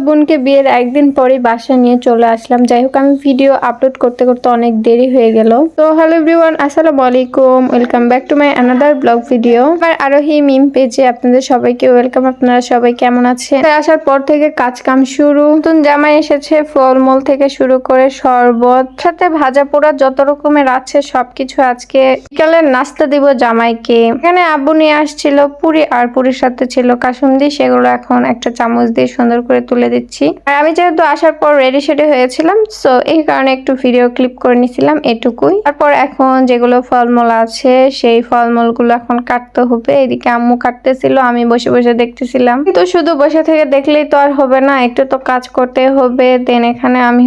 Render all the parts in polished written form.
বোনকে বিয়ের একদিন পরে বাসা নিয়ে চলে আসলাম। যাই হোক, আমি ভিডিও আপলোড করতে করতে অনেক দেরি হয়ে গেল। তো হ্যালো এভরিওয়ান, আসসালামু আলাইকুম, welcome back to my another blog video. আমার আরোহী মিম পেজে আপনাদের সবাইকে ওয়েলকাম। আপনারা সবাই কেমন আছেন? আসার পর থেকে কাজ কাম শুরু। নতুন জামাই এসেছে, ফলমূল থেকে শুরু করে শরবত, সাথে ভাজা পোড়া যত রকমের আছে সবকিছু আজকে বিকালের নাস্তা দিব জামাইকে। এখানে আব্বু নিয়ে আসছিল পুরি, আর পুরির সাথে ছিল কাসুন্দি। সেগুলো এখন একটা চামচ দিয়ে সুন্দর করে তুলে দিচ্ছি। আর আমি যেহেতু আসার পর রেডি সেডি হয়েছিলাম, সো এই কারণে একটু ভিডিও ক্লিপ করে নিছিলাম, এটুকুই। তারপর এখন যেগুলো ফলমূল আছে সেই ফলমূল গুলো এখন কাটতে হবে। এদিকে আম্মু কাটতেছিল, আমি বসে বসে দেখতেছিলাম। কিন্তু শুধু বসে থেকে দেখলেই তো আর হবে না, একটু তো কাজ করতে হবে। দেন এখানে আমি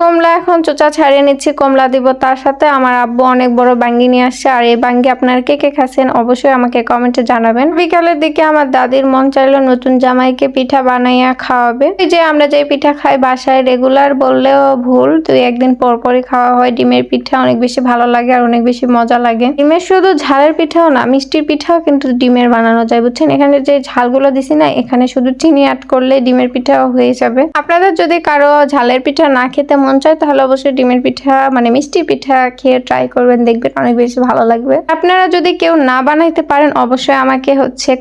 কমলা এখন চোচা ছাড়িয়ে নিচ্ছি, কমলা দিব। তার সাথে আমার আব্বু অনেক বড় বাঙ্গি নিয়ে আসছে। আর এই বাঙ্গি আপনার কে কে খাচ্ছেন অবশ্যই আমাকে কমেন্টে জানাবেন। বিকালের দিকে আমার দাদির মন চাইলো নতুন জামাইকে পিঠা বানাইয়া খাওয়াবে। এই যে আমরা যে পিঠা খাই বাসায় রেগুলার বললেও ভুল, তুই একদিন পর পরই খাওয়া হয়। ডিমের পিঠা অনেক বেশি ভালো লাগে আর অনেক বেশি মজা লাগে। ডিমের শুধু ঝালের পিঠাও না, মিষ্টির পিঠাও কিন্তু ডিমের বানানো যায়, বুঝছেন। এখানে যে ঝালগুলো দিছি না, এখানে শুধু চিনি অ্যাড করলে ডিমের পিঠাও হয়ে যাবে। আপনাদের যদি কারো ঝালের পিঠা না খেতে মন চায় তাহলে অবশ্যই ডিমের পিঠা মানে মিষ্টির পিঠা খেয়ে ট্রাই করবেন, দেখবেন অনেক বেশি ভালো লাগবে। আপনারা যদি কেউ না বানাইতে পারেন অবশ্যই আমাকে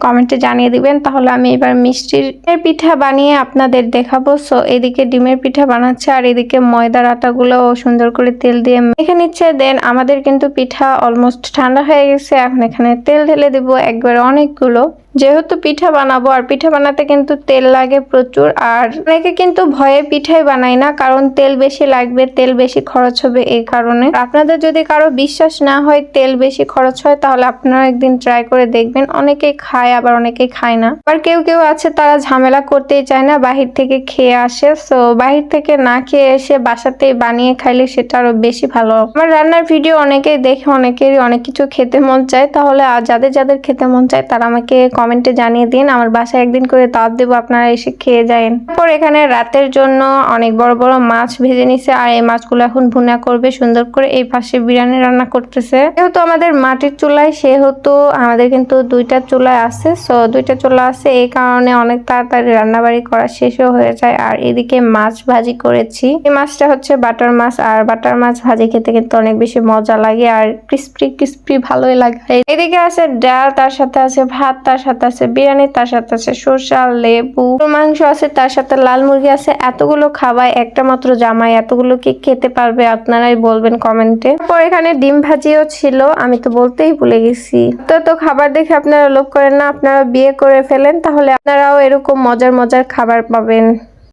কমেন্টে জানিয়ে দিবেন, তাহলে আমি এবার মিষ্টির পিঠা বানিয়ে আপনাদের দেখাবো। সো এদিকে ডিমের পিঠা বানাচ্ছে আর এদিকে ময়দার আটাগুলো সুন্দর করে তেল দিয়ে মেখে নিচ্ছে। দেন আমাদের কিন্তু পিঠা অলমোস্ট ঠান্ডা হয়ে গেছে। এখন এখানে তেল ঢেলে দিব একবারে অনেকগুলো, যেহেতু পিঠা বানাবো আর পিঠা বানাতে কিন্তু তেল লাগে প্রচুর। আর অনেকে কিন্তু ভয়ে পিঠাই বানায় না, কারণ তেল বেশি লাগবে, তেল বেশি খরচ হবে এই কারণে। আপনাদের যদি কারো বিশ্বাস না হয় তেল বেশি খরচ হয়, তাহলে আপনারা একদিন ট্রাই করে দেখবেন। অনেকেই খায় আবার অনেকেই খায় না। আবার কেউ কেউ আছে তারা ঝামেলা করতেই চায় না, বাহির থেকে খেয়ে আসে। সো বাহির থেকে না খেয়ে এসে বাসাতেই বানিয়ে খাইলে সেটা আরো বেশি ভালো। আমার রান্নার ভিডিও অনেকেই দেখে, অনেকেরই অনেক কিছু খেতে মন চায়। তাহলে যাদের যাদের খেতে মন চায় তারা আমাকে কমেন্টে জানিয়ে দিন, আমার বাসায় একদিন করে দাওয়াত দেবো, আপনারা এসে খেয়ে যায়েন। তারপর এখানে রাতের জন্য অনেক বড় বড় মাছ ভেজে নিছে আর এই মাছগুলো এখন ভুনা করবে সুন্দর করে। এই পাশে বিরিয়ানি রান্না করতেছে। যেহেতু আমাদের মাটির চুলায়, সেহেতু আমাদের কিন্তু দুইটা চুলায় আছে। সো দুইটা চুলা আছে, এই কারণে অনেক তাড়াতাড়ি রান্নাবাড়ি করা শেষও হয়ে যায়। আর এদিকে মাছ ভাজি করেছি। এই মাছটা বাটার মাছ, আর বাটার মাছ ভাজি খেতে কিন্তু অনেক বেশি মজা লাগে আর ক্রিস্পি ক্রিস্পি ভালোই লাগে। এদিকে আছে ডাল, তার সাথে আছে ভাত, তার সাথে আছে বিরিয়ানি, তার সাথে আছে সরষা, লেবু, মাংস আছে, তার সাথে লাল মুরগি আছে। এতগুলো খাবার একটা মাত্র জামাই এতগুলো কি খেতে পারবে? আপনারাই বলবেন কমেন্টে। তারপর এখানে ডিম ভাজিও ছিল, আমি তো বলতেই ভুলে গেছি। তো খাবার দেখে আপনারা লোভ করেন না, আপনারা বিয়ে করে ফেলেন, তাহলে আপনারাও এরকম মজার মজার খাবার পাবেন।